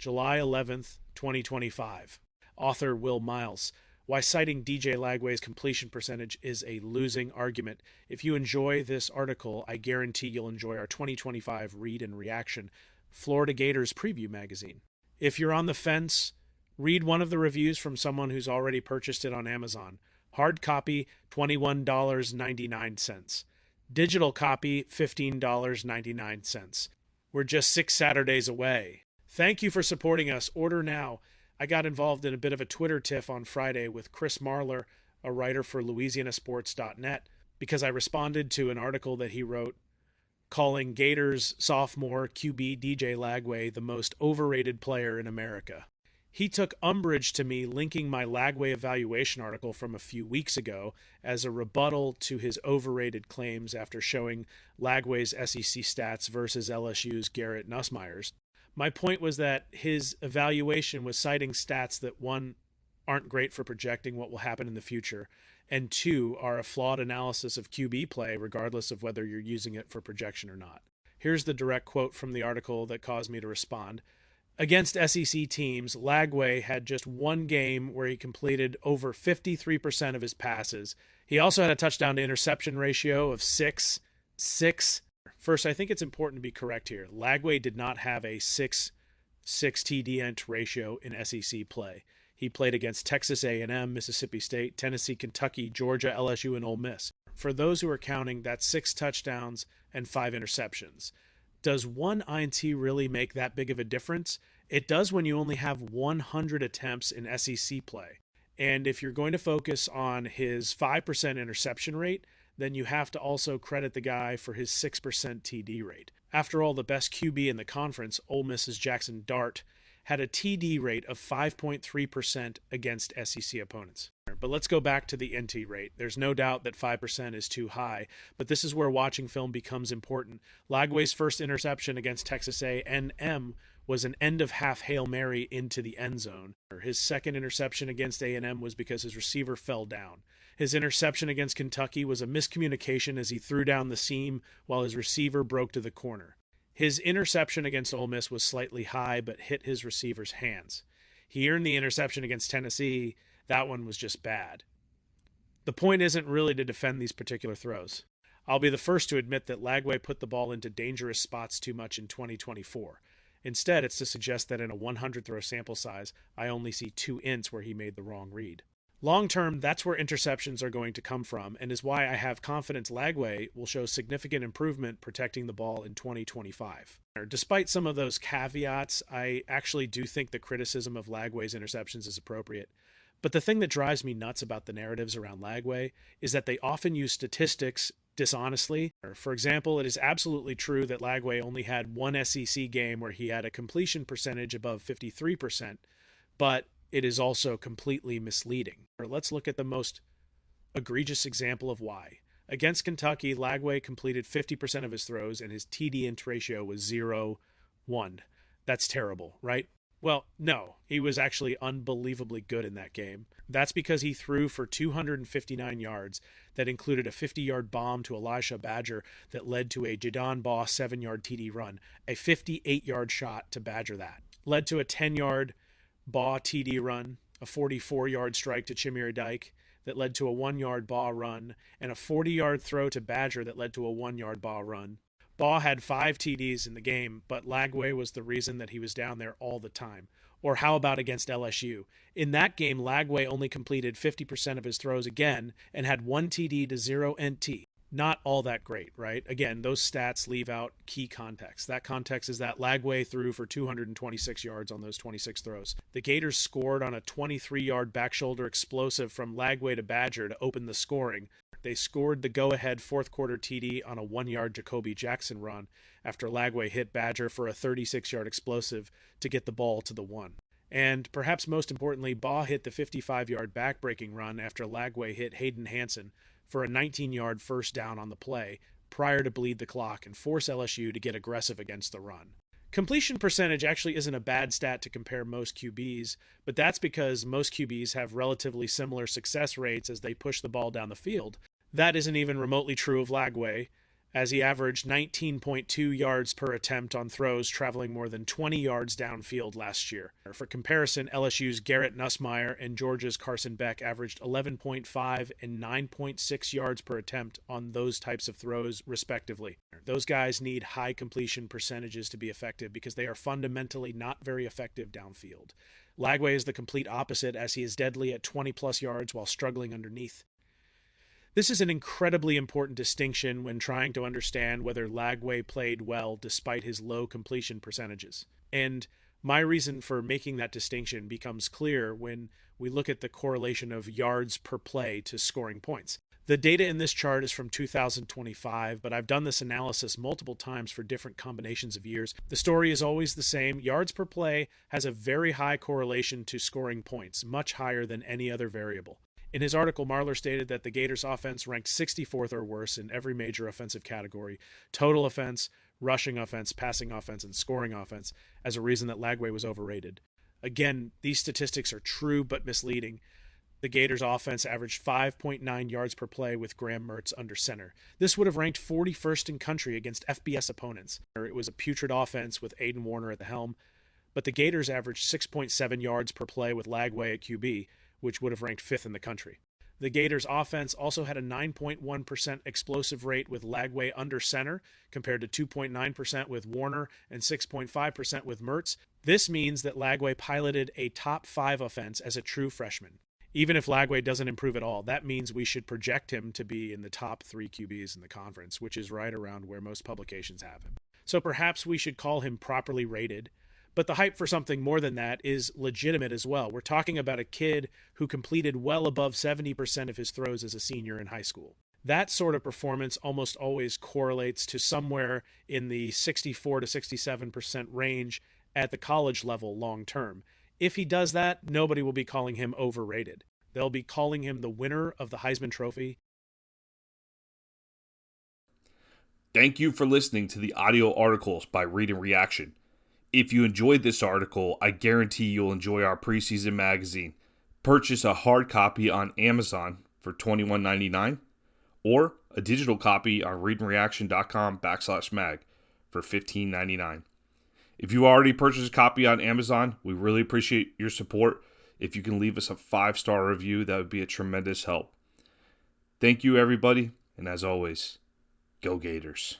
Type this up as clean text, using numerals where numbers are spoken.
July 11th, 2025. Author Will Miles. Why citing DJ Lagway's completion percentage is a losing argument. If you enjoy this article, I guarantee you'll enjoy our 2025 Read and Reaction Florida Gators Preview magazine. If you're on the fence, read one of the reviews from someone who's already purchased it on Amazon. Hard copy, $21.99. Digital copy, $15.99. We're just 6 Saturdays away. Thank you for supporting us. Order now. I got involved in a bit of a Twitter tiff on Friday with Chris Marler, a writer for LouisianaSports.net, because I responded to an article that he wrote calling Gators sophomore QB DJ Lagway the most overrated player in America. He took umbrage to me linking my Lagway evaluation article from a few weeks ago as a rebuttal to his overrated claims after showing Lagway's SEC stats versus LSU's Garrett Nussmeier's. My point was that his evaluation was citing stats that, one, aren't great for projecting what will happen in the future, and two, are a flawed analysis of QB play regardless of whether you're using it for projection or not. Here's the direct quote from the article that caused me to respond. Against SEC teams, Lagway had just one game where he completed over 53% of his passes. He also had a touchdown to interception ratio of 6. First, I think it's important to be correct here. Lagway did not have a 6 TD int ratio in SEC play. He played against Texas A&M, Mississippi State, Tennessee, Kentucky, Georgia, LSU, and Ole Miss. For those who are counting, that's 6 touchdowns and 5 interceptions. Does one INT really make that big of a difference? It does when you only have 100 attempts in SEC play. And if you're going to focus on his 5% interception rate, then you have to also credit the guy for his 6% TD rate. After all, the best QB in the conference, Ole Miss's Jackson Dart, had a TD rate of 5.3% against SEC opponents. But let's go back to the NT rate. There's no doubt that 5% is too high, but this is where watching film becomes important. Lagway's first interception against Texas A&M was an end-of-half Hail Mary into the end zone. His second interception against A&M was because his receiver fell down. His interception against Kentucky was a miscommunication as he threw down the seam while his receiver broke to the corner. His interception against Ole Miss was slightly high but hit his receiver's hands. He earned the interception against Tennessee. That one was just bad. The point isn't really to defend these particular throws. I'll be the first to admit that Lagway put the ball into dangerous spots too much in 2024. Instead, it's to suggest that in a 100-throw sample size, I only see 2 ints where he made the wrong read. Long-term, that's where interceptions are going to come from, and is why I have confidence Lagway will show significant improvement protecting the ball in 2025. Despite some of those caveats, I actually do think the criticism of Lagway's interceptions is appropriate. But the thing that drives me nuts about the narratives around Lagway is that they often use statistics dishonestly. For example, it is absolutely true that Lagway only had one SEC game where he had a completion percentage above 53%, but it is also completely misleading. Let's look at the most egregious example of why. Against Kentucky, Lagway completed 50% of his throws and his TD int ratio was 0.1. That's terrible, right? Well, no, he was actually unbelievably good in that game. That's because he threw for 259 yards that included a 50-yard bomb to Elisha Badger that led to a Jadon Baugh 7-yard TD run, a 58-yard shot to Badger that led to a 10-yard Baugh TD run, a 44-yard strike to Chimere Dyke that led to a 1-yard Baugh run, and a 40-yard throw to Badger that led to a 1-yard Baugh run. Baugh had 5 TDs in the game, but Lagway was the reason that he was down there all the time. Or how about against LSU? In that game, Lagway only completed 50% of his throws again and had 1 TD to 0 NT. Not all that great, right? Again, those stats leave out key context. That context is that Lagway threw for 226 yards on those 26 throws. The Gators scored on a 23-yard back shoulder explosive from Lagway to Badger to open the scoring. They scored the go-ahead fourth-quarter TD on a 1-yard Jacoby Jackson run after Lagway hit Badger for a 36-yard explosive to get the ball to the 1. And perhaps most importantly, Baugh hit the 55-yard back-breaking run after Lagway hit Hayden Hansen for a 19-yard first down on the play prior to bleed the clock and force LSU to get aggressive against the run. Completion percentage actually isn't a bad stat to compare most QBs, but that's because most QBs have relatively similar success rates as they push the ball down the field. That isn't even remotely true of Lagway, as he averaged 19.2 yards per attempt on throws traveling more than 20 yards downfield last year. For comparison, LSU's Garrett Nussmeier and Georgia's Carson Beck averaged 11.5 and 9.6 yards per attempt on those types of throws, respectively. Those guys need high completion percentages to be effective because they are fundamentally not very effective downfield. Lagway is the complete opposite, as he is deadly at 20-plus yards while struggling underneath. This is an incredibly important distinction when trying to understand whether Lagway played well despite his low completion percentages. And my reason for making that distinction becomes clear when we look at the correlation of yards per play to scoring points. The data in this chart is from 2025, but I've done this analysis multiple times for different combinations of years. The story is always the same. Yards per play has a very high correlation to scoring points, much higher than any other variable. In his article, Marler stated that the Gators offense ranked 64th or worse in every major offensive category: total offense, rushing offense, passing offense, and scoring offense, as a reason that Lagway was overrated. Again, these statistics are true but misleading. The Gators offense averaged 5.9 yards per play with Graham Mertz under center. This would have ranked 41st in country against FBS opponents. It was a putrid offense with Aiden Warner at the helm, but the Gators averaged 6.7 yards per play with Lagway at QB, which would have ranked 5th in the country. The Gators offense also had a 9.1% explosive rate with Lagway under center, compared to 2.9% with Warner and 6.5% with Mertz. This means that Lagway piloted a top 5 offense as a true freshman. Even if Lagway doesn't improve at all, that means we should project him to be in the top 3 QBs in the conference, which is right around where most publications have him. So perhaps we should call him properly rated. But the hype for something more than that is legitimate as well. We're talking about a kid who completed well above 70% of his throws as a senior in high school. That sort of performance almost always correlates to somewhere in the 64 to 67% range at the college level long term. If he does that, nobody will be calling him overrated. They'll be calling him the winner of the Heisman Trophy. Thank you for listening to the audio articles by Read and Reaction. If you enjoyed this article, I guarantee you'll enjoy our preseason magazine. Purchase a hard copy on Amazon for $21.99 or a digital copy on readandreaction.com/mag for $15.99. If you already purchased a copy on Amazon, we really appreciate your support. If you can leave us a 5-star review, that would be a tremendous help. Thank you, everybody, and as always, go Gators.